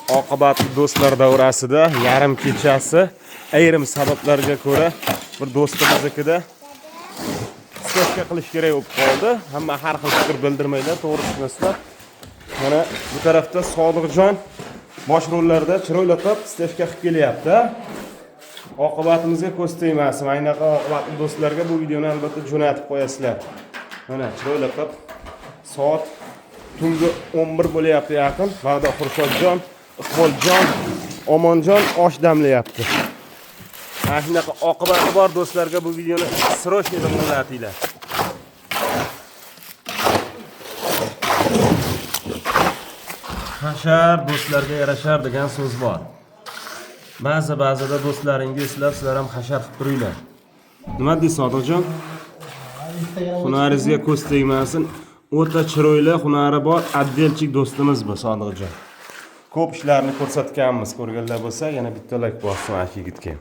oqibatli do'stlar davrasida yarim kechasi ayrim sabablarga ko'ra bir do'stimiznikida stejka qilish kerak bo'lib qoldi. Hamma har xil fikr bildirmaydi, to'g'ri tushunasizlar. Mana bu tarafda Sodiqjon bosh rollarda chiroyli qilib stejka qilib kelyapti. Oqibatimizga ko'z tegmasin. Aynaqa oqibatli do'stlarga bu videoni albatta jo'natib qo'yasizlar. Mana chiroyli qilib soat tungi 11 bo'lyapti yaqin. Va'da Xurshodjon, Iqboljon, Omonjon osh damlayapti. Mana shunaqa oqibati bor do'stlarga bu videoni srochniy jo'natinglar. Hashar do'stlarga yarashar degan so'z bor. Ba'zida do'stlaringiz sizlar ham hashar qilib turinglar. Nima deysiz Sodiqjon? Hunaringizga ko'z tegmasin. O'ta chiroyli, hunari bor, addelchik do'stimiz bu Sodiqjon. Ko'p ishlarni ko'rsatganmiz. Ko'rganlar bo'lsa, yana bitta like bossin mana shu yigitga.